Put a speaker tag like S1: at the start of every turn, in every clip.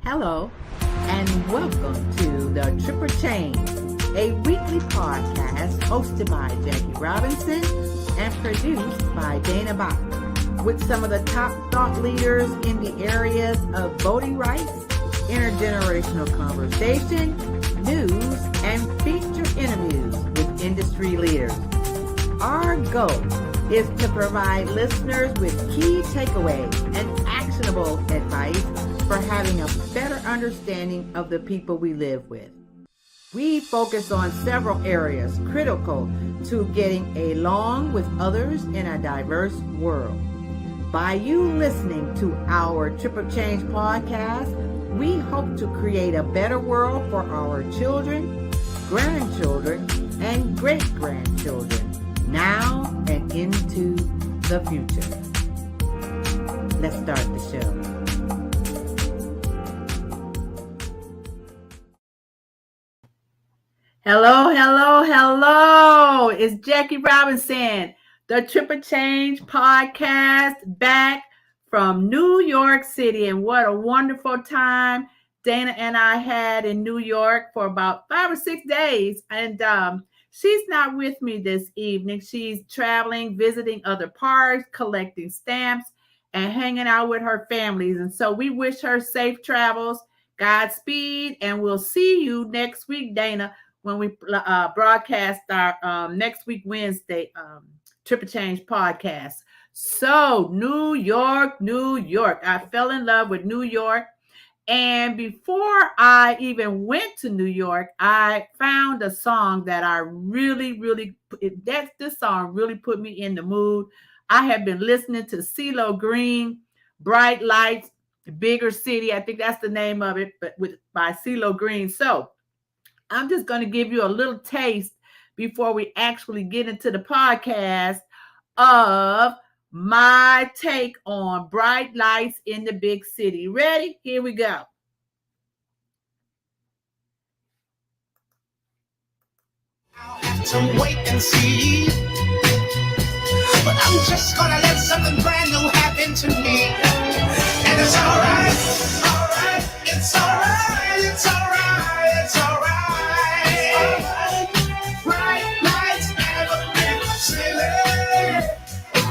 S1: Hello, and welcome to the Triple Change, a weekly podcast hosted by Jackie Robinson and produced by Dana Bach, with some of the top thought leaders in the areas of voting rights, intergenerational conversation, news, and feature interviews with industry leaders. Our goal is to provide listeners with key takeaways and actionable advice for having a better understanding of the people we live with. We focus on several areas critical to getting along with others in a diverse world. By you listening to our Triple Change podcast, we hope to create a better world for our children, grandchildren, and great-grandchildren, now and into the future. Let's start the show. Hello. It's Jackie Robinson, the Triple Change Podcast, back from New York City. And what a wonderful time Dana and I had in New York for about 5 or 6 days. And she's not with me this evening. She's traveling, visiting other parks, collecting stamps, and hanging out with her families. And so we wish her safe travels, Godspeed, and we'll see you next week, Dana, when we broadcast our next week, Wednesday, Triple Change podcast. So New York. I fell in love with New York. And before I even went to New York, I found a song that I this song really put me in the mood. I have been listening to CeeLo Green, Bright Lights, Bigger City. I think that's the name of it, but by CeeLo Green. So I'm just going to give you a little taste before we actually get into the podcast of my take on Bright Lights in the Big City. Ready? Here we go.
S2: I'll have to wait and see, but I'm just going to let something brand new happen to me. And it's all right. It's all right. It's all right. It's all right. Bright lights never been silly.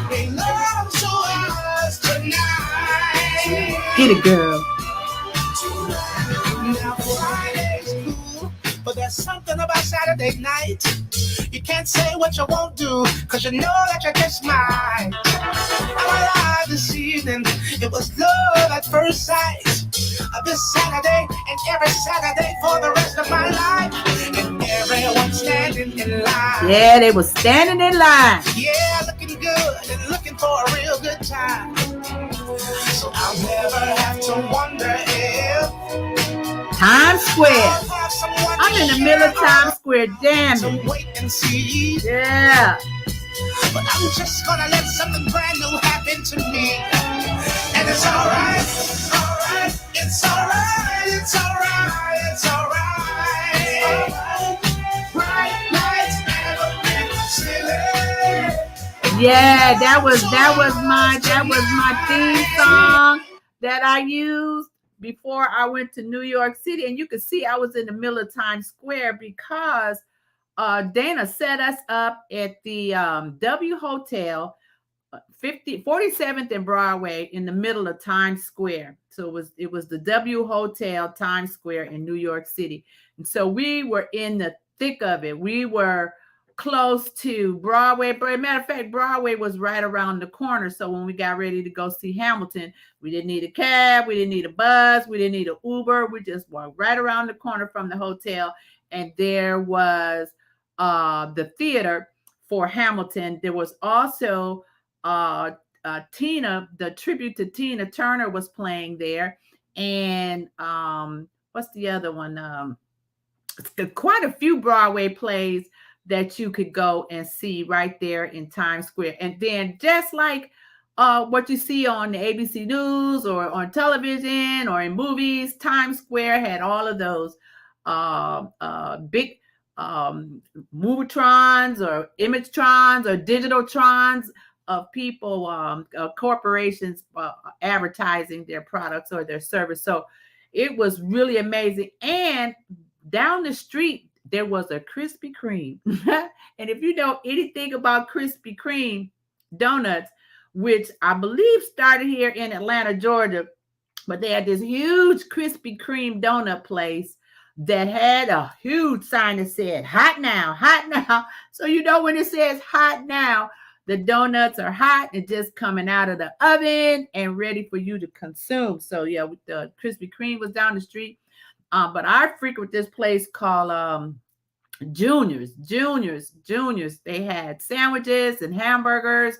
S2: They love to us tonight.
S1: Get it, girl.
S2: Now Friday's cool, but there's something about Saturday night. You can't say what you won't do, cause you know that you just might. I'm alive this evening. It was love at first sight. This Saturday and every Saturday for the rest of my life. And everyone's standing in line.
S1: Yeah, they were standing in line.
S2: Yeah, looking good and looking for a real good time. So I'll never have to wonder if
S1: Times Square. I'm in the middle of Times Square. Damn
S2: to
S1: it.
S2: wait and see.
S1: Yeah.
S2: But I'm just gonna let something brand new happen to me. And it's alright. It's alright. It's alright. It's alright. Bright lights never been silly.
S1: Yeah, that was my theme song that I used before I went to New York City. And you can see I was in the middle of Times Square because Dana set us up at the W Hotel, 47th and Broadway, in the middle of Times Square. So it was the W Hotel, Times Square in New York City. And so we were in the thick of it. We were close to Broadway. But matter of fact, Broadway was right around the corner. So when we got ready to go see Hamilton, we didn't need a cab. We didn't need a bus. We didn't need an Uber. We just walked right around the corner from the hotel. And there was the theater for Hamilton. There was also Tina, the tribute to Tina Turner was playing there. And what's the other one? Quite a few Broadway plays that you could go and see right there in Times Square. And then just like what you see on the ABC News or on television or in movies, Times Square had all of those big Movitrons or Imagetrons or Digitaltrons of people, corporations advertising their products or their service. So it was really amazing. And down the street, there was a Krispy Kreme. And if you know anything about Krispy Kreme donuts, which I believe started here in Atlanta, Georgia, but they had this huge Krispy Kreme donut place that had a huge sign that said hot now, hot now. So you know when it says hot now, the donuts are hot and just coming out of the oven and ready for you to consume. So yeah, the Krispy Kreme was down the street. But I frequent this place called Juniors. They had sandwiches and hamburgers,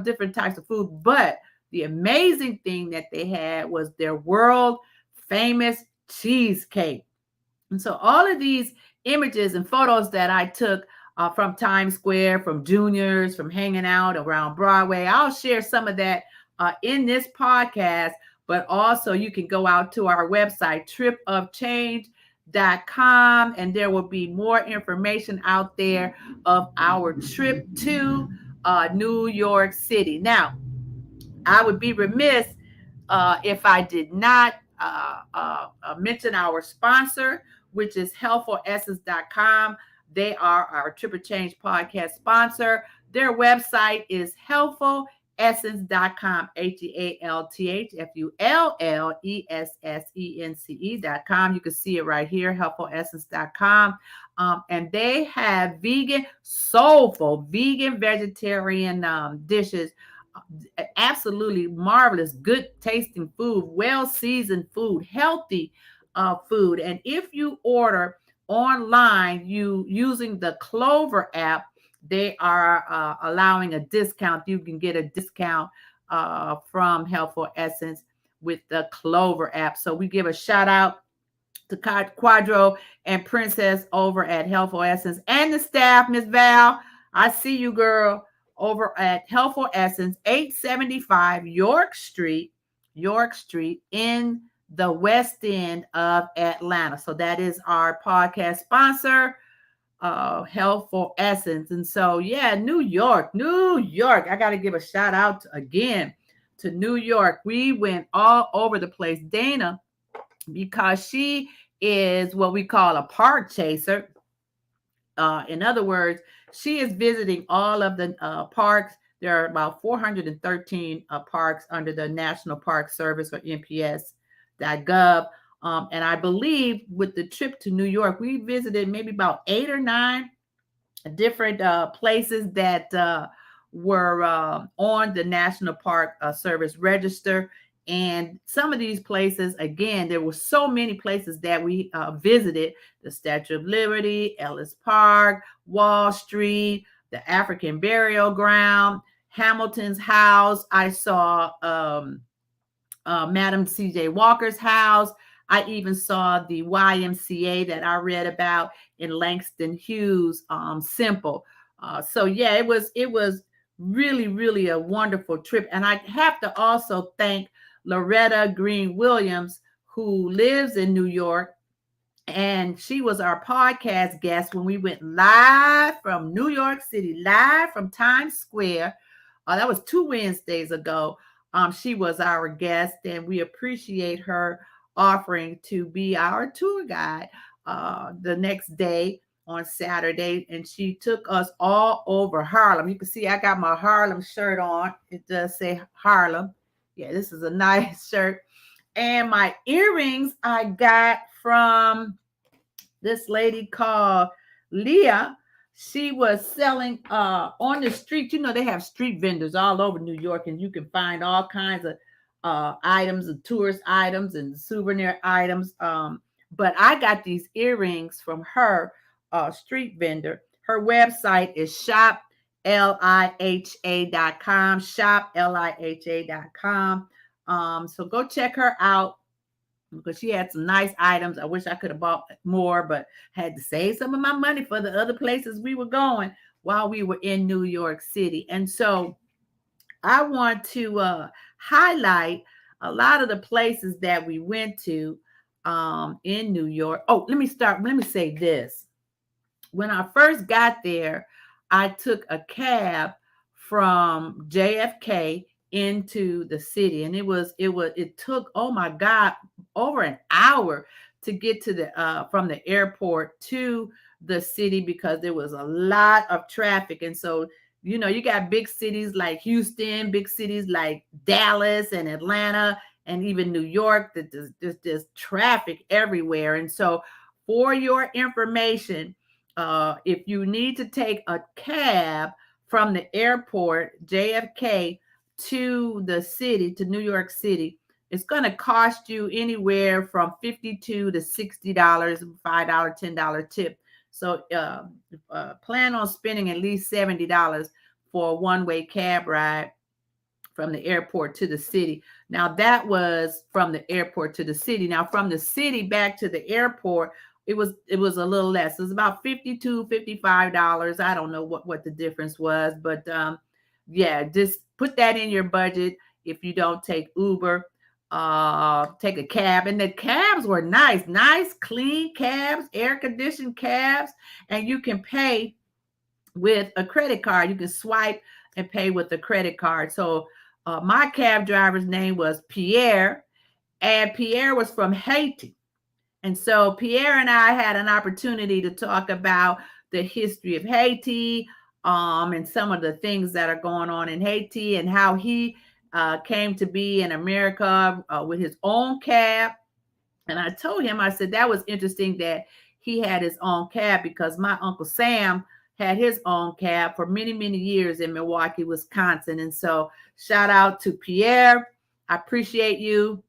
S1: different types of food. But the amazing thing that they had was their world famous cheesecake. And so all of these images and photos that I took from Times Square, from Juniors, from hanging out around Broadway, I'll share some of that in this podcast. But also you can go out to our website, tripofchange.com, and there will be more information out there of our trip to New York City. Now, I would be remiss if I did not mention our sponsor, which is healthfulessence.com. They are our Trip of Change podcast sponsor. Their website is healthfulessence.com, healthfullessence.com. You can see it right here, healthfulessence.com. And they have soulful vegan, vegetarian dishes. Absolutely marvelous, good tasting food, well-seasoned food, healthy food. And if you order online using the Clover app, they are allowing a discount. You can get a discount from Healthful Essence with the Clover app. So we give a shout out to Quadro and Princess over at Healthful Essence and the staff. Miss Val, I see you, girl, over at Healthful Essence, 875 York Street in the West End of Atlanta. So that is our podcast sponsor, Healthful Essence. And so, yeah, New York. I got to give a shout out again to New York. We went all over the place. Dana, because she is what we call a park chaser. In other words, she is visiting all of the parks. There are about 413 parks under the National Park Service, or NPS.gov. And I believe with the trip to New York, we visited maybe about 8 or 9 different places that were on the National Park Service register. And some of these places, again, there were so many places that we visited: the Statue of Liberty, Ellis Park, Wall Street, the African Burial Ground, Hamilton's house. I saw Madam C.J. Walker's house. I even saw the YMCA that I read about in Langston Hughes, Simple. So yeah, it was really, really a wonderful trip. And I have to also thank Loretta Green-Williams, who lives in New York. And she was our podcast guest when we went live from New York City, live from Times Square. That was 2 Wednesdays ago. She was our guest, and we appreciate her offering to be our tour guide the next day on Saturday. And she took us all over Harlem. You can see I got my Harlem shirt on. It does say Harlem. Yeah, this is a nice shirt. And my earrings I got from this lady called Leah. She was selling on the street. You know, they have street vendors all over New York, and you can find all kinds of items and tourist items and souvenir items. But I got these earrings from her street vendor. Her website is shopliha.com, shopliha.com. So go check her out, because she had some nice items. I wish I could have bought more, but had to save some of my money for the other places we were going while we were in New York City. And so I want to highlight a lot of the places that we went to in New York. Oh, let me say this. When I first got there, I took a cab from JFK into the city, and it took, oh my God, over an hour to get to the from the airport to the city because there was a lot of traffic. And so, you got big cities like Houston, big cities like Dallas and Atlanta and even New York, that there's traffic everywhere. And so, for your information, if you need to take a cab from the airport, JFK, to the city, to New York City, it's going to cost you anywhere from $52 to $60, $5, $10 tip. So plan on spending at least $70 for a one-way cab ride from the airport to the city. Now, that was from the airport to the city. Now, from the city back to the airport, it was a little less. It was about $52, $55. I don't know what the difference was, but yeah, just put that in your budget. If you don't take Uber, take a cab. And the cabs were nice, clean cabs, air conditioned cabs, and you can pay with a credit card. You can swipe and pay with a credit card. So my cab driver's name was Pierre, and Pierre was from Haiti. And so Pierre and I had an opportunity to talk about the history of Haiti, and some of the things that are going on in Haiti, and how he came to be in America with his own cab. And I told him, I said, that was interesting that he had his own cab, because my Uncle Sam had his own cab for many, many years in Milwaukee, Wisconsin. And so shout out to Pierre. I appreciate you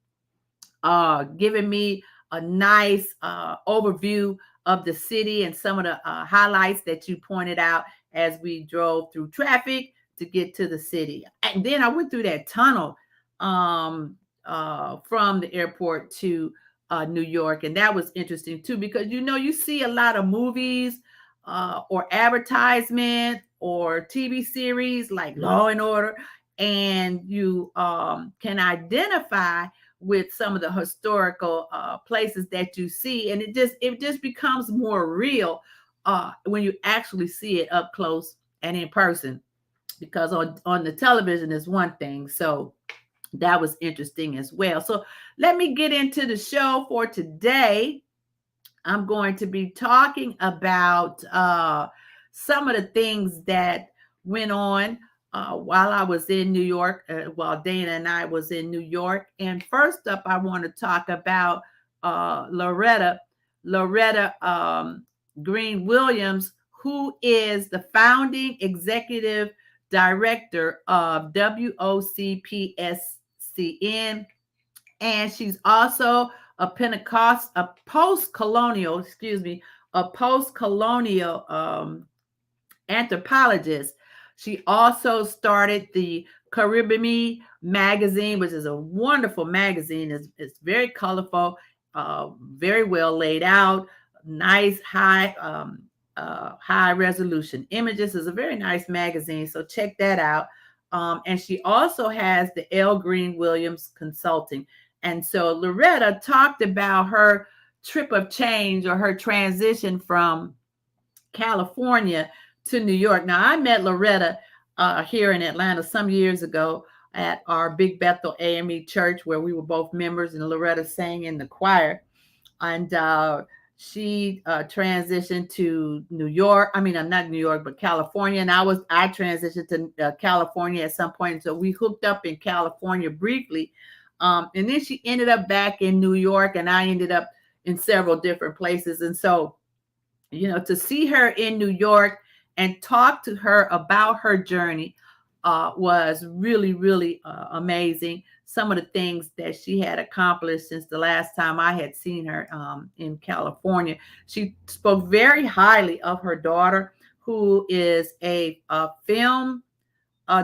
S1: giving me a nice overview of the city and some of the highlights that you pointed out as we drove through traffic to get to the city. And then I went through that tunnel from the airport to New York. And that was interesting too, because, you see a lot of movies or advertisement or TV series like Law and Order, and you can identify with some of the historical places that you see. And it just becomes more real when you actually see it up close and in person, because on the television is one thing. So that was interesting as well. So let me get into the show for today. I'm going to be talking about some of the things that went on while I was in New York, while Dana and I was in New York. And first up, I want to talk about Loretta Green-Williams, who is the founding executive director of WOCPSCN, and she's also a post-colonial anthropologist. She also started the Caribbean magazine, which is a wonderful magazine. It's very colorful, very well laid out, nice high resolution images. It's a very nice magazine, so check that out. And she also has the L. Green-Williams Consulting. And so Loretta talked about her trip of change, or her transition from California to New York. Now, I met Loretta here in Atlanta some years ago at our Big Bethel AME church, where we were both members, and Loretta sang in the choir. And she transitioned to New York. I mean, not New York, but California. And I transitioned to California at some point. So we hooked up in California briefly. And then she ended up back in New York, and I ended up in several different places. And so, to see her in New York and talk to her about her journey was really, really amazing. Some of the things that she had accomplished since the last time I had seen her in California. She spoke very highly of her daughter, who is a film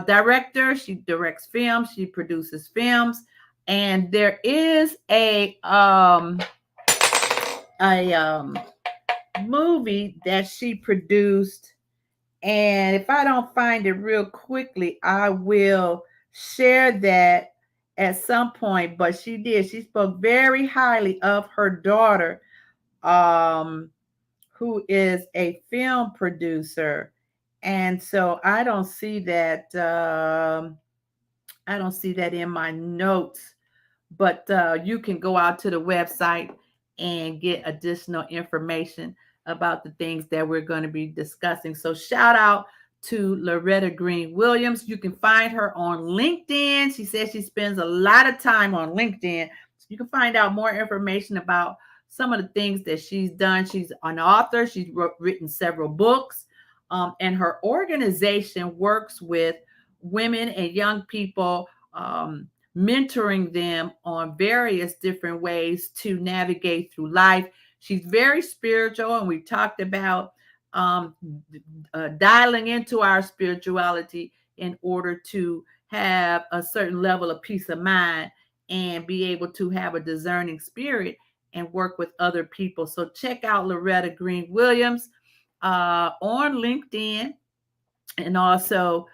S1: director. She directs films. She produces films. And there is a movie that she produced. And if I don't find it real quickly, I will share that at some point. But she did. She spoke very highly of her daughter, who is a film producer. And so I don't see that. I don't see that in my notes, but you can go out to the website and get additional information about the things that we're going to be discussing. So shout out to Loretta Green-Williams. You can find her on LinkedIn. She says she spends a lot of time on LinkedIn. So you can find out more information about some of the things that she's done. She's an author. She's written several books. And her organization works with women and young people, mentoring them on various different ways to navigate through life. She's very spiritual, and we talked about um, dialing into our spirituality in order to have a certain level of peace of mind and be able to have a discerning spirit and work with other people. So check out Loretta Green-Williams on LinkedIn, and also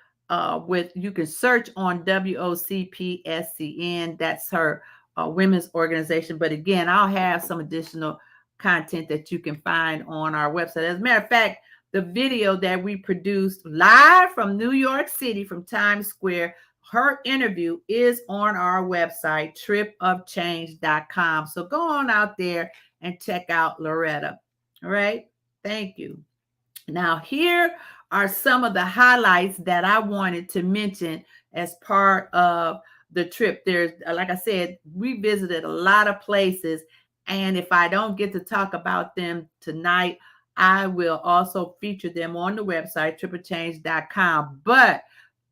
S1: with you can search on WOCPSCN. That's her women's organization. But again, I'll have some additional content that you can find on our website. As a matter of fact, the video that we produced live from New York City, from Times Square, her interview is on our website, tripofchange.com. So go on out there and check out Loretta. All right. Thank you. Now, here are some of the highlights that I wanted to mention as part of the trip. There's, like I said, we visited a lot of places, and if I don't get to talk about them tonight, I will also feature them on the website, tripofchange.com. But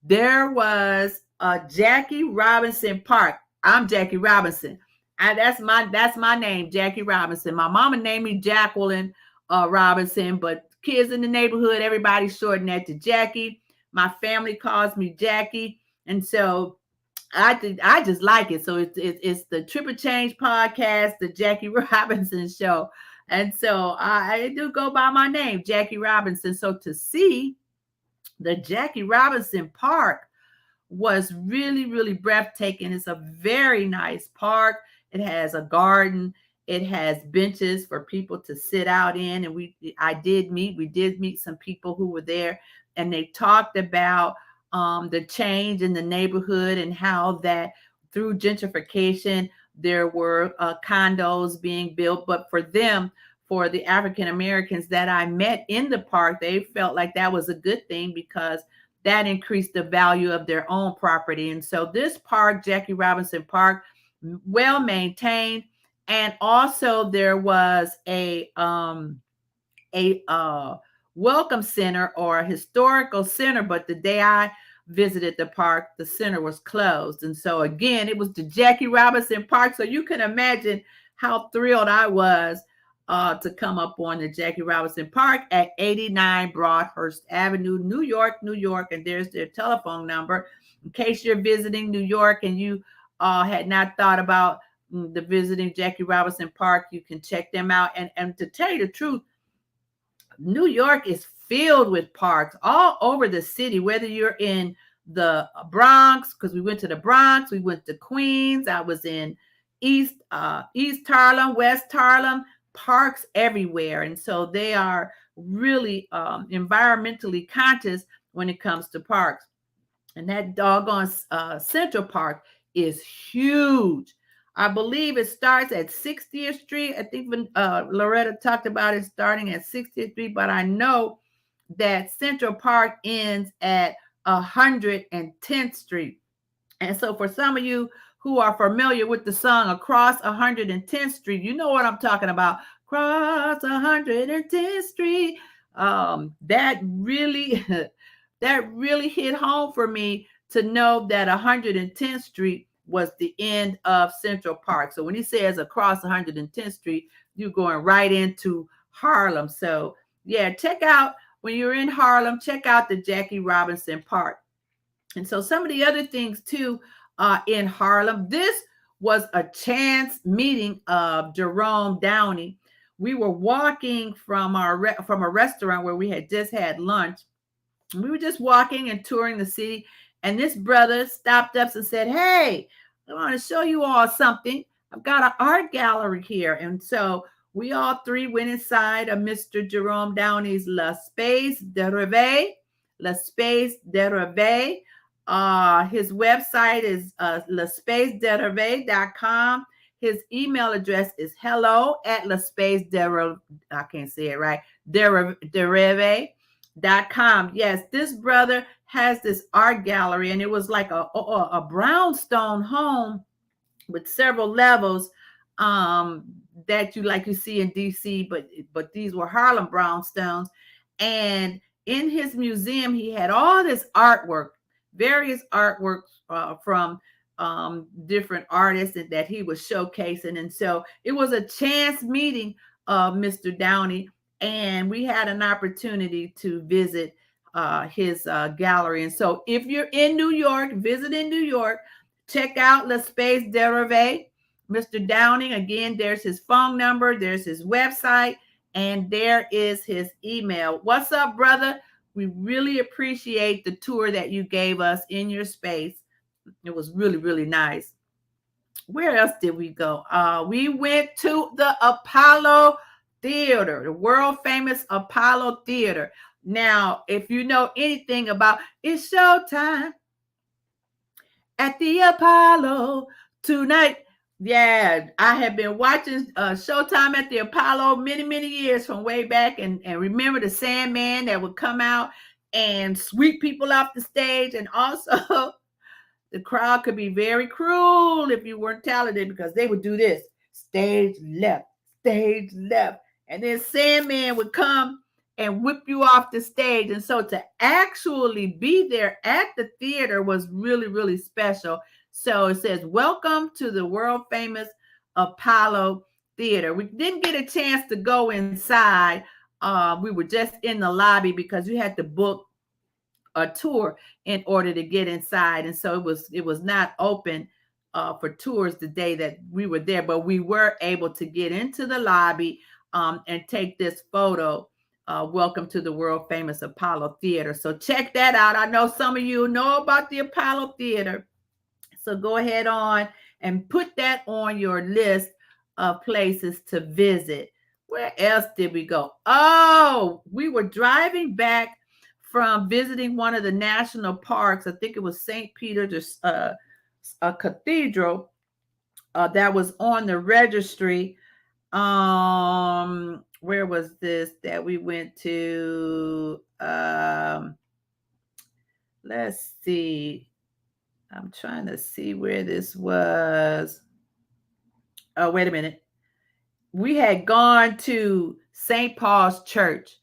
S1: there was Jackie Robinson Park. I'm Jackie Robinson. That's my name, Jackie Robinson. My mama named me Jacqueline Robinson, but kids in the neighborhood, everybody shortened that to Jackie. My family calls me Jackie, and so I just like it. So it's the Trip of Change podcast, the Jackie Robinson show, and so I do go by my name, Jackie Robinson. So to see the Jackie Robinson Park was really, really breathtaking. It's a very nice park. It has a garden. It has benches for people to sit out in. And we did meet some people who were there, and they talked about the change in the neighborhood and how that through gentrification, there were condos being built. But for them, for the African Americans that I met in the park, they felt like that was a good thing because that increased the value of their own property. And so this park, Jackie Robinson Park, well maintained. And also there was a welcome center or a historical center, but the day I visited the park, the center was closed. And so again, it was the Jackie Robinson Park. So you can imagine how thrilled I was to come up on the Jackie Robinson Park at 89 Broadhurst Avenue, New York. And there's their telephone number in case you're visiting New York and you had not thought about the visiting Jackie Robinson Park. You can check them out. And to tell you the truth, New York is filled with parks all over the city, whether you're in the Bronx, because we went to the Bronx, we went to Queens, I was in East Harlem, West Harlem, parks everywhere. And so they are really environmentally conscious when it comes to parks. And that doggone Central Park is huge. I believe it starts at 60th Street. I think when Loretta talked about it starting at 60th Street, but I know that Central Park ends at 110th Street. And so for some of you who are familiar with the song Across 110th Street, you know what I'm talking about. Across 110th Street. That really hit home for me to know that 110th Street was the end of Central Park. So when he says across 110th Street, you're going right into Harlem. So yeah, check out, when you're in Harlem, check out the Jackie Robinson Park. And so some of the other things too in Harlem, this was a chance meeting of Jerome Downey. We were walking from a restaurant where we had just had lunch. We were just walking and touring the city. And this brother stopped us and said, "Hey, I want to show you all something. I've got an art gallery here." And so we all three went inside of Mr. Jerome Downey's La Space de Rêve L'Espace de Rêve. His website is l'espacedereve.com. His email address is hello@l'espacedereve. I can't say it right. Dereve.com. Yes, this brother has this art gallery, and it was like a brownstone home with several levels that you see in DC, but these were Harlem brownstones. And in his museum, he had all this artwork, various artworks from different artists that he was showcasing. And so it was a chance meeting of Mr. Downey, and we had an opportunity to visit his gallery. And so if you're in New York, visit in New York, check out L'Espace de Rêve. Mr. Downing, again, there's his phone number, there's his website, and there is his email. What's up, brother? We really appreciate the tour that you gave us in your space. It was really, really nice. Where else did we go? We went to the Apollo Theater, the world famous Apollo Theater. Now, if you know anything about it's showtime at the Apollo tonight. Yeah, I have been watching Showtime at the Apollo many, many years from way back, and remember the Sandman that would come out and sweep people off the stage. And also the crowd could be very cruel if you weren't talented, because they would do this: stage left, and then Sandman would come and whip you off the stage. And so to actually be there at the theater was really, really special. So it says, welcome to the world famous Apollo Theater. We didn't get a chance to go inside. We were just in the lobby because you had to book a tour in order to get inside. And so it was not open for tours the day that we were there, but we were able to get into the lobby and take this photo. Welcome to the world famous Apollo Theater. So check that out. I know some of you know about the Apollo Theater. So go ahead on and put that on your list of places to visit. Where else did we go? Oh, we were driving back from visiting one of the national parks. I think it was St. Peter's a cathedral that was on the registry. Where was this that we went to? Let's see. I'm trying to see where this was. Oh, wait a minute. We had gone to St. Paul's Church,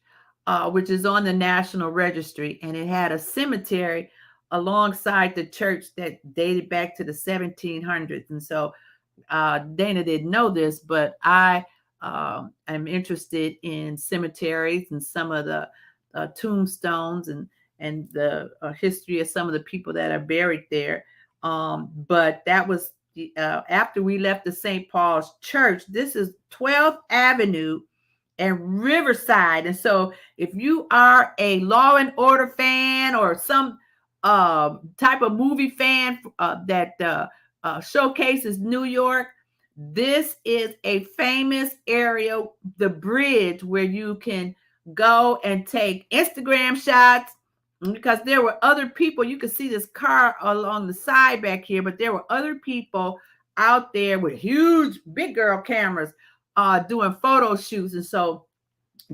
S1: which is on the National Registry, and it had a cemetery alongside the church that dated back to the 1700s. And so Dana didn't know this, but I am interested in cemeteries and some of the tombstones and the history of some of the people that are buried there. But that was after we left the St. Paul's Church. This is 12th Avenue and Riverside. And so if you are a Law and Order fan or some type of movie fan that showcases New York, this is a famous area, the bridge, where you can go and take Instagram shots, because there were other people. You could see this car along the side back here, but there were other people out there with huge big girl cameras doing photo shoots. And so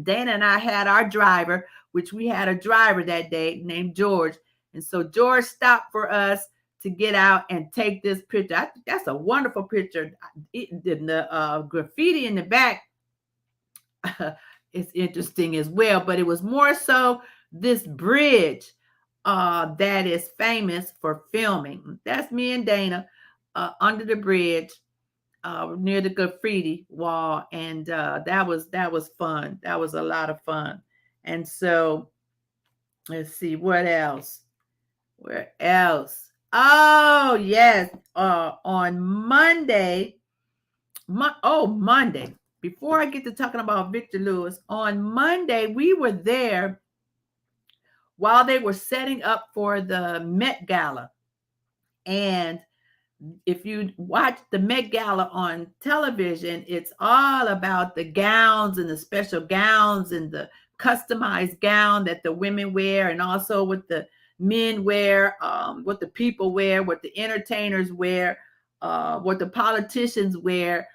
S1: Dana and I had our driver, which we had a driver that day named George. And so George stopped for us to get out and take this picture. I think that's a wonderful picture. The graffiti in the back is interesting as well, but it was more so this bridge that is famous for filming. That's me and Dana under the bridge near the graffiti wall, and that was fun. That was a lot of fun. And so let's see what else. Where else? Oh yes, on Monday. Monday. Before I get to talking about Victor Lewis, on Monday we were there while they were setting up for the Met Gala. And if you watch the Met Gala on television, it's all about the gowns and the special gowns and the customized gown that the women wear, and also what the men wear, what the people wear, what the entertainers wear, what the politicians wear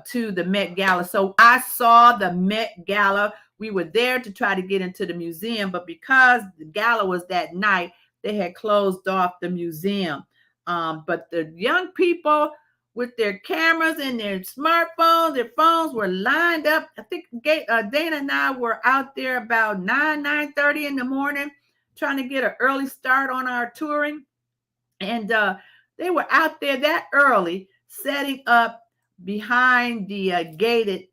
S1: to the Met Gala. So I saw the Met Gala. We were there to try to get into the museum, but because the gala was that night, they had closed off the museum. But the young people with their cameras and their smartphones, their phones were lined up. I think Dana and I were out there about 9:30 in the morning trying to get an early start on our touring. And they were out there that early setting up behind the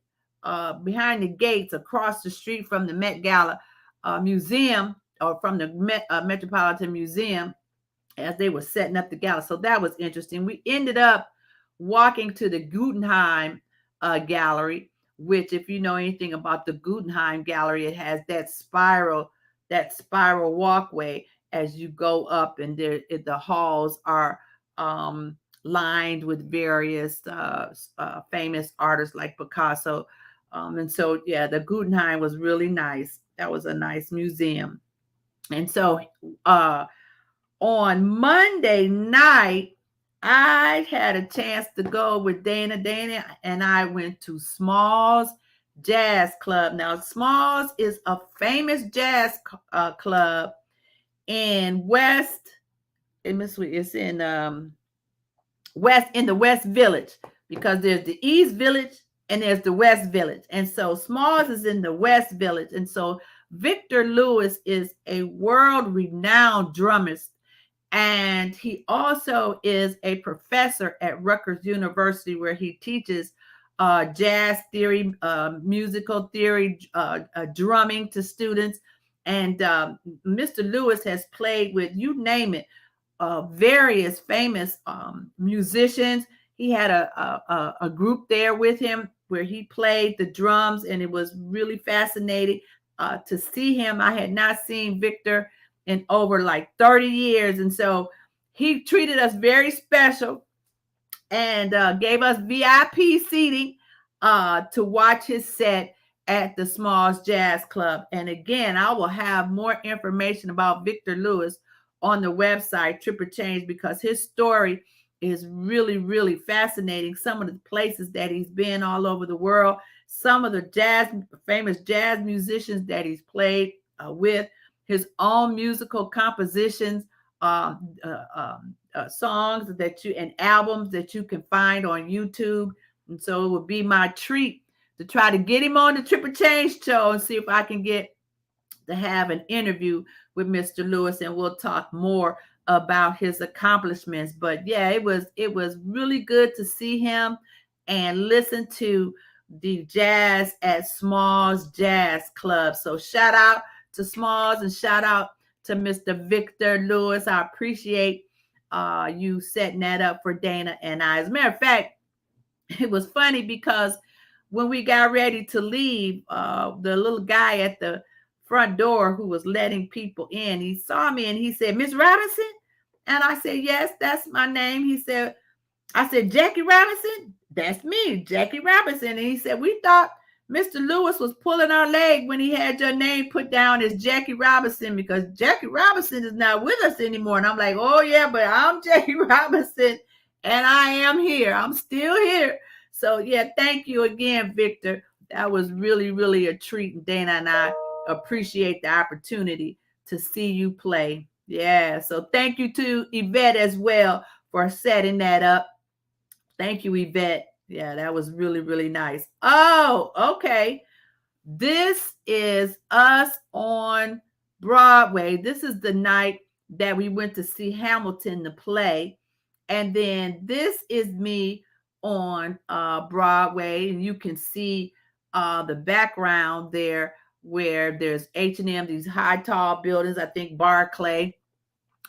S1: behind the gates across the street from the Met Gala Museum, or from the Metropolitan Museum, as they were setting up the gala. So that was interesting. We ended up walking to the Guggenheim Gallery, which, if you know anything about the Guggenheim Gallery, it has that spiral walkway as you go up, and the halls are lined with various famous artists like Picasso. And so, yeah, the Guggenheim was really nice. That was a nice museum. And so on Monday night, I had a chance to go with Dana. Dana and I went to Smalls Jazz Club. Now, Smalls is a famous jazz club in West. It's in the West Village, because there's the East Village and there's the West Village. And so Smalls is in the West Village. And so Victor Lewis is a world-renowned drummer, and he also is a professor at Rutgers University, where he teaches jazz theory, musical theory, drumming to students. And Mr. Lewis has played with, you name it, various famous musicians. He had a group there with him where he played the drums, and it was really fascinating to see him. I had not seen Victor in over like 30 years. And so he treated us very special and gave us VIP seating to watch his set at the Smalls Jazz Club. And again, I will have more information about Victor Lewis on the website, Tripper Change, because his story is really, really fascinating. Some of the places that he's been all over the world, some of the famous jazz musicians that he's played with, his own musical compositions, songs and albums that you can find on YouTube. And so it would be my treat to try to get him on the Tripper Change show and see if I can get to have an interview with Mr. Lewis, and we'll talk more about his accomplishments. But yeah, it was really good to see him and listen to the jazz at Smalls Jazz Club. So shout out to Smalls and shout out to Mr. Victor Lewis. I appreciate you setting that up for Dana and I. As a matter of fact, it was funny because when we got ready to leave, the little guy at the front door who was letting people in, he saw me and he said, "Miss Robinson?" And I said, "Yes, that's my name." I said, "Jackie Robinson?" "That's me, Jackie Robinson." And he said, "We thought Mr. Lewis was pulling our leg when he had your name put down as Jackie Robinson, because Jackie Robinson is not with us anymore." And I'm like, "Oh yeah, but I'm Jackie Robinson and I am here. I'm still here." So yeah, thank you again, Victor. That was really, really a treat. And Dana and I appreciate the opportunity to see you play. Yeah. So thank you to Yvette as well for setting that up. Thank you, Yvette. Yeah, that was really, really nice. Oh, okay. This is us on Broadway. This is the night that we went to see Hamilton, the play. And then this is me on Broadway. And you can see the background there where there's H&M, these high, tall buildings. I think Barclay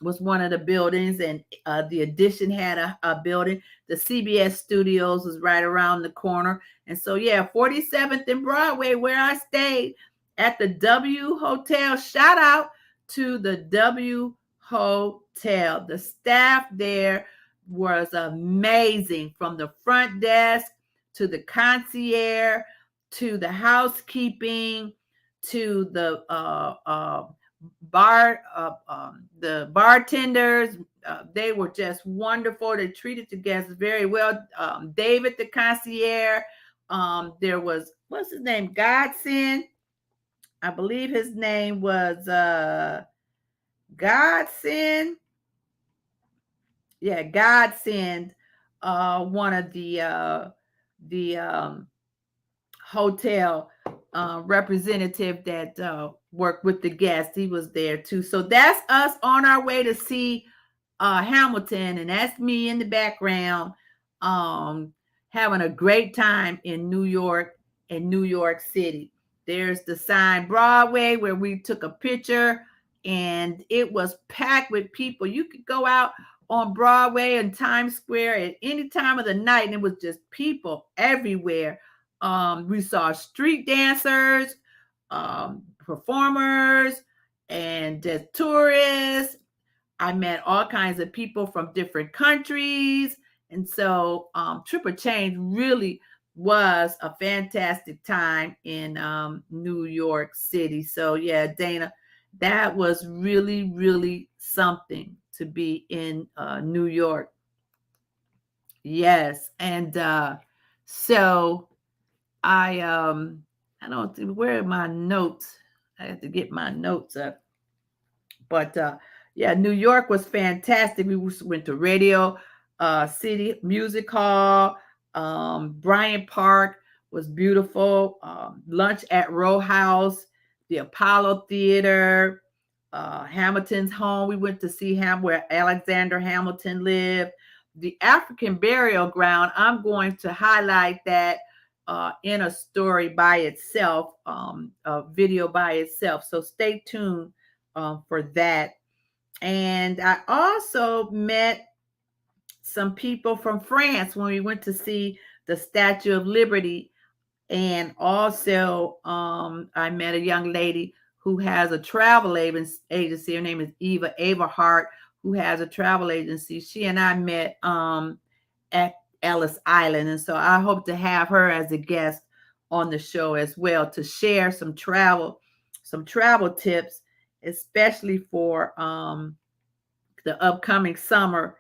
S1: was one of the buildings, and the Edition had a building. The CBS Studios was right around the corner. And so, yeah, 47th and Broadway, where I stayed at the W Hotel. Shout out to the W Hotel. The staff there was amazing, from the front desk to the concierge to the housekeeping to the bartenders. They were just wonderful. They treated the guests very well. David, the concierge. There was, what's his name? Godson. I believe his name was Godson. Yeah, Godson. One of the hotel representative that worked with the guests. He was there too. So that's us on our way to see Hamilton, and that's me in the background, having a great time in New York and New York City. There's the sign Broadway where we took a picture, and it was packed with people. You could go out on Broadway and Times Square at any time of the night, and it was just people everywhere. We saw street dancers, performers, and just tourists. I met all kinds of people from different countries. And so Triple Change really was a fantastic time in New York City. So yeah, Dana, that was really, really something to be in New York. Yes. And so I don't think, where are my notes? I have to get my notes up. But yeah, New York was fantastic. We went to Radio City Music Hall. Bryant Park was beautiful. Lunch at Row House, the Apollo Theater, Hamilton's home. We went to see where Alexander Hamilton lived. The African Burial Ground, I'm going to highlight that in a story by itself, a video by itself. So stay tuned for that. And I also met some people from France when we went to see the Statue of Liberty. And also I met a young lady who has a travel agency. Her name is Eva Averhart, who has a travel agency. She and I met at Ellis Island. And so I hope to have her as a guest on the show as well, to share some travel tips, especially for the upcoming summer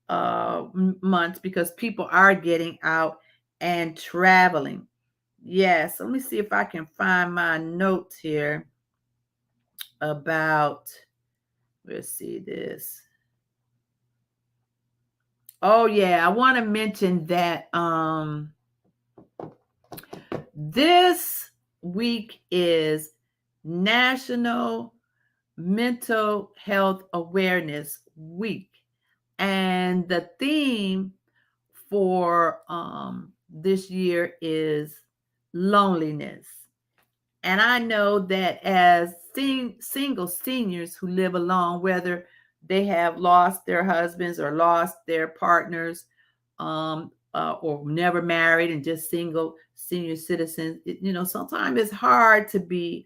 S1: months, because people are getting out and traveling. Yes, let me see if I can find my notes here about, let's see this. Oh yeah, I want to mention that this week is National Mental Health Awareness Week. And the theme for this year is loneliness. And I know that as single seniors who live alone, whether they have lost their husbands or lost their partners, or never married and just single senior citizens, sometimes it's hard to be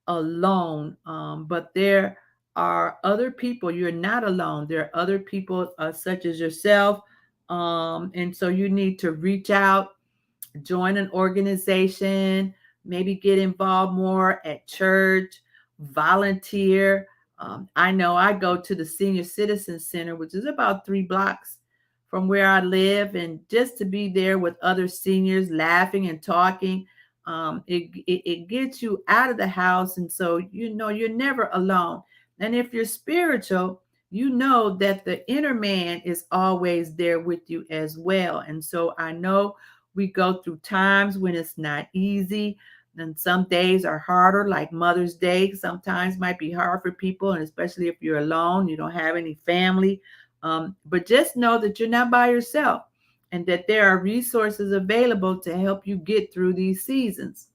S1: alone. But there are other people. You're not alone. There are other people such as yourself. And so you need to reach out, join an organization, maybe get involved more at church, volunteer. I know I go to the Senior Citizen Center, which is about 3 blocks from where I live, and just to be there with other seniors, laughing and talking, it gets you out of the house. And so, you're never alone. And if you're spiritual, you know that the inner man is always there with you as well. And so I know we go through times when it's not easy, and some days are harder, like Mother's Day sometimes might be hard for people, and especially if you're alone, you don't have any family. But just know that you're not by yourself, and that there are resources available to help you get through these seasons.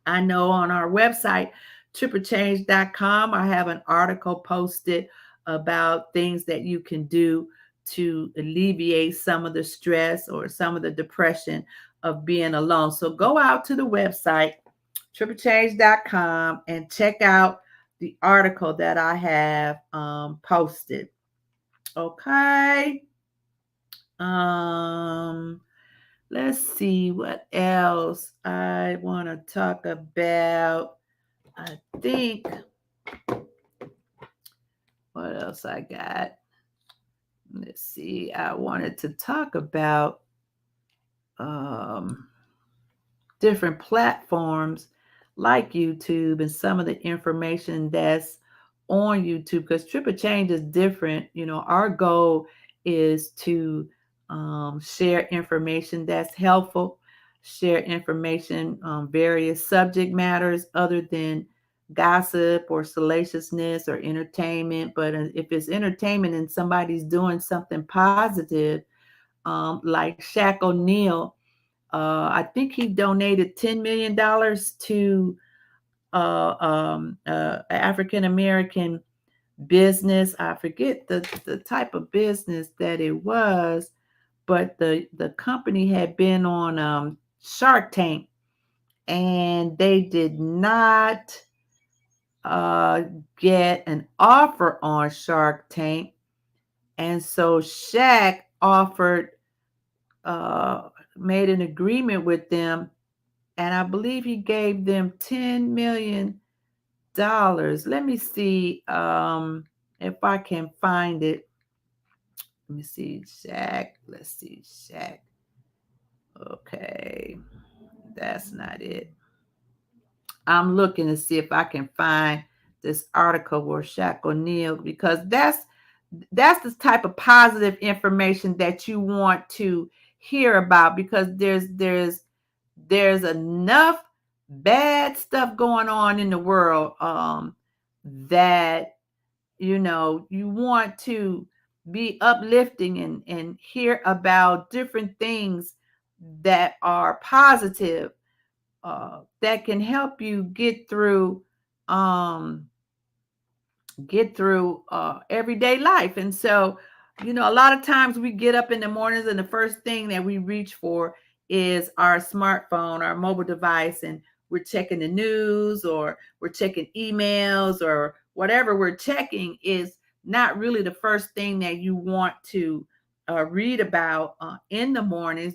S1: I know on our website, tripplechange.com, I have an article posted about things that you can do to alleviate some of the stress or some of the depression of being alone. So go out to the website, tripplechange.com, and check out the article that I have posted. Okay. Let's see what else I want to talk about. I think, what else I got? Let's see. I wanted to talk about um, different platforms like YouTube and some of the information that's on YouTube, because Triple Change is different. Our goal is to share information that's helpful, share information on various subject matters other than gossip or salaciousness or entertainment. But if it's entertainment and somebody's doing something positive, like Shaq O'Neal, I think he donated $10 million to African American business. I forget the type of business that it was, but the company had been on Shark Tank, and they did not uh, get an offer on Shark Tank, and so Shaq offered, made an agreement with them, and I believe he gave them $10 million. Let me see if I can find it. Let me see, Shaq. Let's see, Shaq. Okay, that's not it. I'm looking to see if I can find this article where Shaq O'Neal, because that's the type of positive information that you want to hear about, because there's enough bad stuff going on in the world, that you want to be uplifting and hear about different things that are positive, that can help you get through everyday life. And so, a lot of times we get up in the mornings and the first thing that we reach for is our smartphone, our mobile device, and we're checking the news or we're checking emails or whatever we're checking is not really the first thing that you want to read about in the mornings.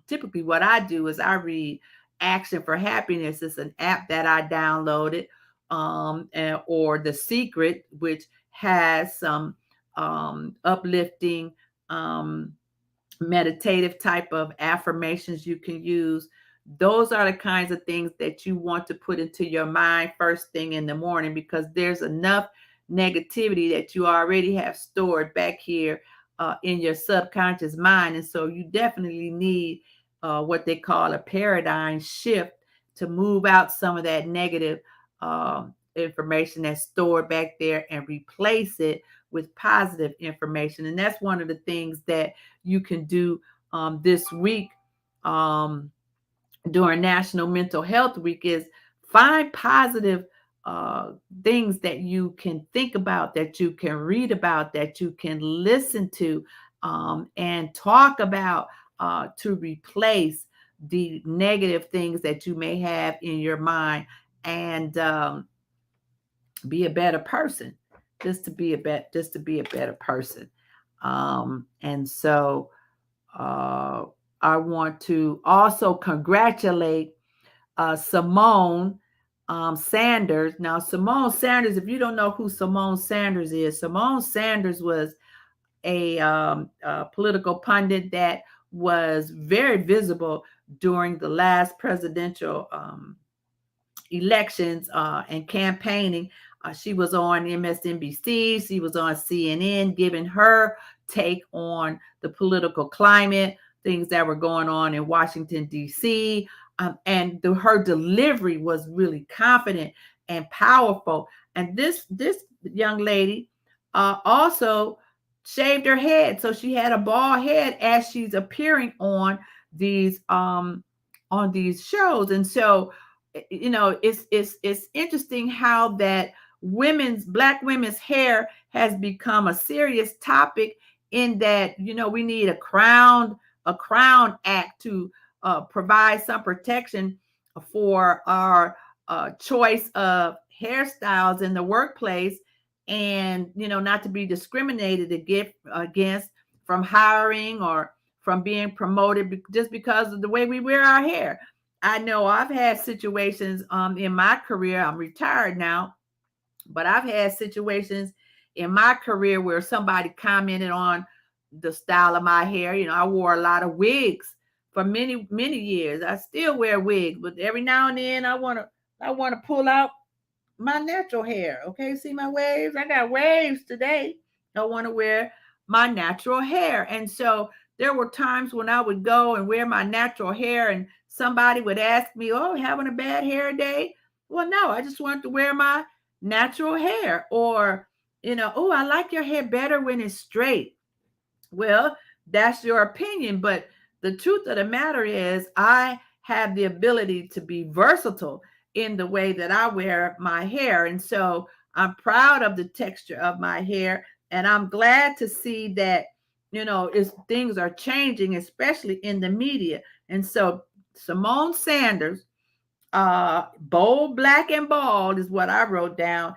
S1: Typically what I do is I read Action for Happiness. It's an app that I downloaded, or The Secret, which has some uplifting, meditative type of affirmations you can use. Those are the kinds of things that you want to put into your mind first thing in the morning, because there's enough negativity that you already have stored back here in your subconscious mind. And so you definitely need what they call a paradigm shift to move out some of that negative information that's stored back there and replace it with positive information. And that's one of the things that you can do this week, during National Mental Health Week, is find positive things that you can think about, that you can read about, that you can listen to, and talk about, to replace the negative things that you may have in your mind, and be a better person, just to be a better person. And so I want to also congratulate Symone Sanders. Now, Symone Sanders, if you don't know who Symone Sanders is, Symone Sanders was a political pundit that was very visible during the last presidential elections and campaigning. She was on MSNBC. She was on CNN, giving her take on the political climate, things that were going on in Washington, D.C. And her delivery was really confident and powerful. And this young lady also shaved her head, so she had a bald head as she's appearing on these shows. And so, it's interesting how that black women's hair has become a serious topic, in that we need a crown act to provide some protection for our choice of hairstyles in the workplace, and not to be discriminated against from hiring or from being promoted just because of the way we wear our hair. I know I've had situations in my career. I'm retired now, but I've had situations in my career where somebody commented on the style of my hair. I wore a lot of wigs for many, many years. I still wear wigs, but every now and then I want to pull out my natural hair. Okay, see my waves? I got waves today. I want to wear my natural hair. And so there were times when I would go and wear my natural hair and somebody would ask me, "Oh, having a bad hair day?" Well, no, I just want to wear my natural hair. Or, "Oh, I like your hair better when it's straight." Well, that's your opinion, but the truth of the matter is I have the ability to be versatile in the way that I wear my hair. And so I'm proud of the texture of my hair. And I'm glad to see that, things are changing, especially in the media. And so Symone Sanders, bold, black, and bald is what I wrote down,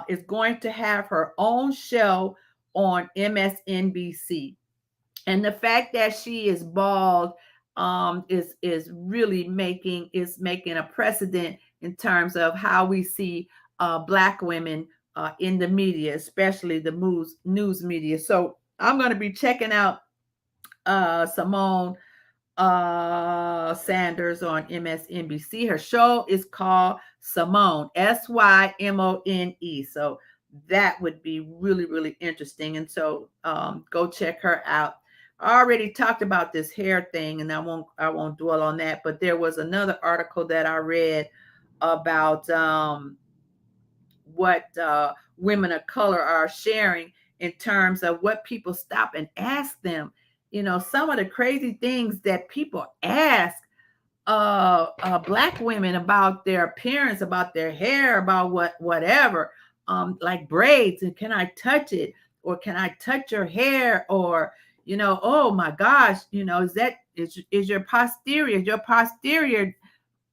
S1: is going to have her own show on MSNBC. And the fact that she is bald is really making a precedent in terms of how we see black women in the media, especially the news media. So I'm going to be checking out Symone Sanders on MSNBC. Her show is called Symone, Symone. So that would be really, really interesting. And so go check her out. I already talked about this hair thing, and I won't dwell on that. But there was another article that I read about what women of color are sharing in terms of what people stop and ask them. Some of the crazy things that people ask black women about their appearance, about their hair, about whatever, like braids, and can I touch it, or can I touch your hair, or oh my gosh, is your posterior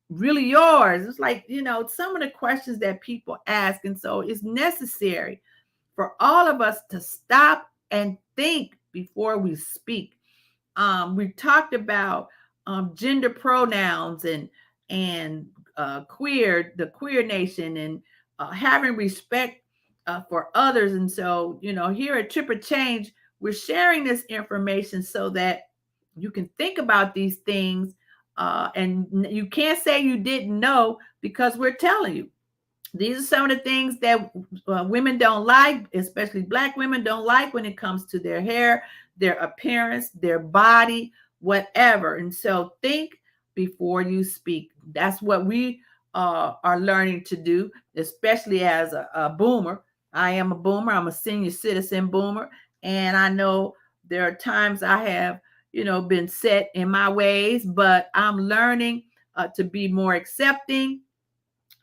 S1: really yours? It's like, some of the questions that people ask. And so it's necessary for all of us to stop and think before we speak. We talked about gender pronouns and the queer nation, and having respect for others. And so, here at Trip or Change, we're sharing this information so that you can think about these things, and you can't say you didn't know, because we're telling you. These are some of the things that women don't like, especially black women don't like, when it comes to their hair, their appearance, their body, whatever. And so think before you speak. That's what we are learning to do, especially as a boomer. I am a boomer. I'm a senior citizen boomer. And I know there are times I have, been set in my ways, but I'm learning to be more accepting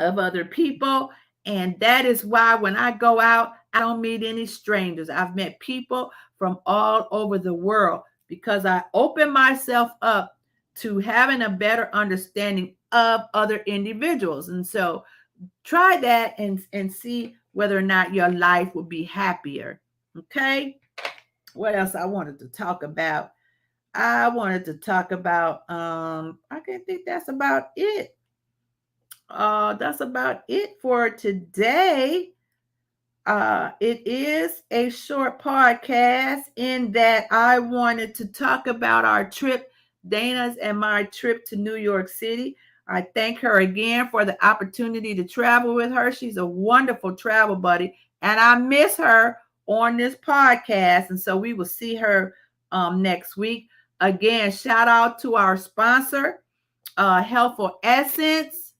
S1: of other people. And that is why when I go out, I don't meet any strangers. I've met people from all over the world, because I open myself up to having a better understanding of other individuals. And so try that and see whether or not your life will be happier. Okay. What else I wanted to talk about? I wanted to talk about, I think that's about it. That's about it for today. It is a short podcast in that I wanted to talk about our trip, Dana's and my trip to New York City. I thank her again for the opportunity to travel with her. She's a wonderful travel buddy, and I miss her on this podcast. And so we will see her next week. Again, shout out to our sponsor, Healthful Essence.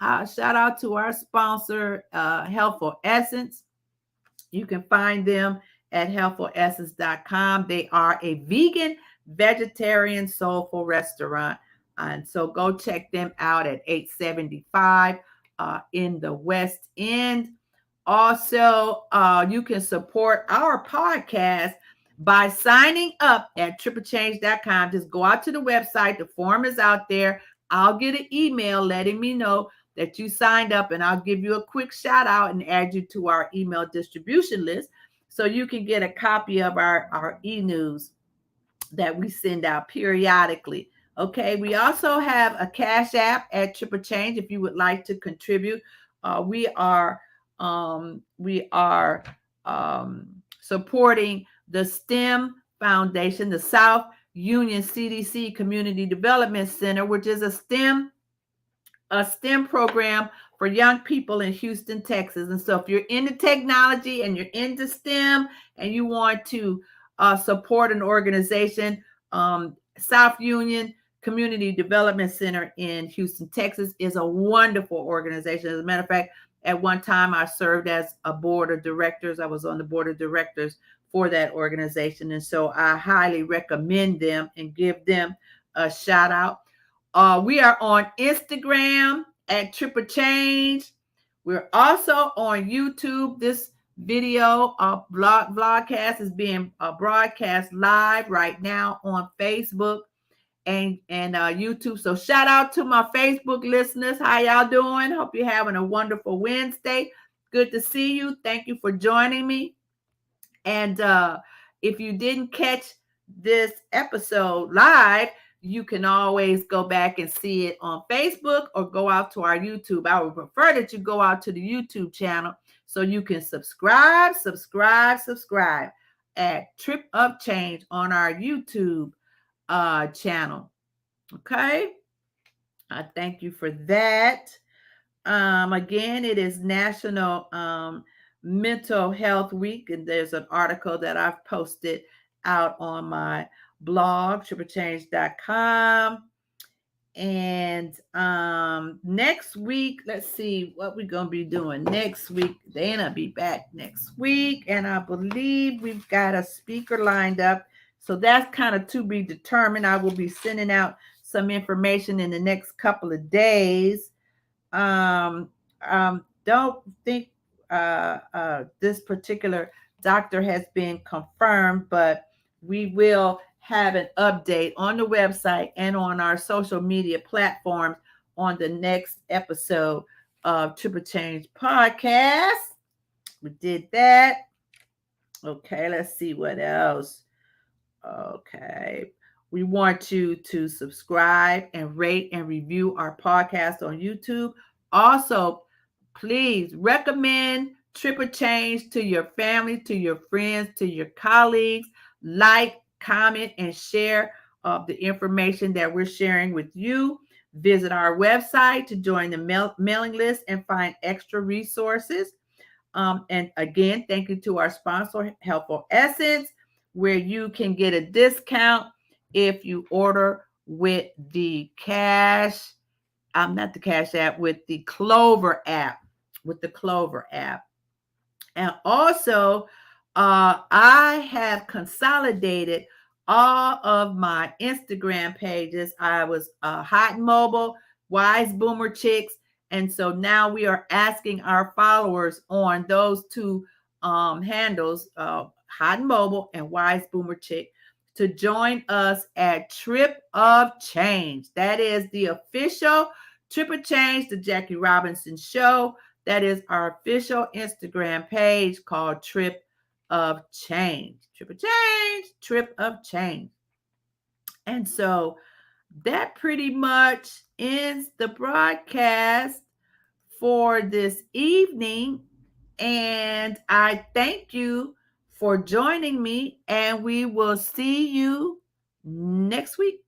S1: Shout out to our sponsor, Healthful Essence. You can find them at healthfulessence.com. They are a vegan, vegetarian, soulful restaurant. And so go check them out at 875 in the West End. Also, you can support our podcast by signing up at triplechange.com. Just go out to the website. The form is out there. I'll get an email letting me know that you signed up, and I'll give you a quick shout out and add you to our email distribution list so you can get a copy of our e-news that we send out periodically. Okay, we also have a Cash App at Triple Change if you would like to contribute. We are supporting the STEM Foundation, the South Union CDC Community Development Center, which is a STEM program for young people in Houston, Texas. And so if you're into technology and you're into STEM and you want to support an organization, South Union Community Development Center in Houston, Texas is a wonderful organization. As a matter of fact, at one time I served as a board of directors. I was on the board of directors for that organization. And so I highly recommend them and give them a shout out. We are on Instagram at Triple Change. We're also on YouTube. This video vlogcast is being broadcast live right now on Facebook and YouTube. So shout out to my Facebook listeners. How y'all doing? Hope you're having a wonderful Wednesday. Good to see you. Thank you for joining me. And if you didn't catch this episode live, you can always go back and see it on Facebook or go out to our YouTube. I would prefer that you go out to the YouTube channel so you can subscribe at Trip of Change on our YouTube channel. Okay. I thank you for that. Again, it is National Mental Health Week, and there's an article that I've posted out on my blog, triplechange.com. And next week, let's see what we're going to be doing next week. Dana be back next week, and I believe we've got a speaker lined up. So that's kind of to be determined. I will be sending out some information in the next couple of days. Don't think this particular doctor has been confirmed, but we will have an update on the website and on our social media platforms on the next episode of Triple Change Podcast. We did that. Okay, let's see what else. Okay. We want you to subscribe and rate and review our podcast on YouTube. Also, please recommend Triple Change to your family, to your friends, to your colleagues. Like, comment, and share the information that we're sharing with you. Visit our website to join the mailing list and find extra resources. And again, thank you to our sponsor, Helpful Essence, where you can get a discount if you order with the with the Clover app, And also, I have consolidated all of my Instagram pages. I was Hot and Mobile, Wise Boomer Chicks. And so now we are asking our followers on those two handles, Hot and Mobile and Wise Boomer Chick, to join us at Trip of Change. That is the official Trip of Change, the Jackie Robinson Show. That is our official Instagram page called Trip of Change. Trip of Change, Trip of Change. And so that pretty much ends the broadcast for this evening. And I thank you for joining me, and we will see you next week.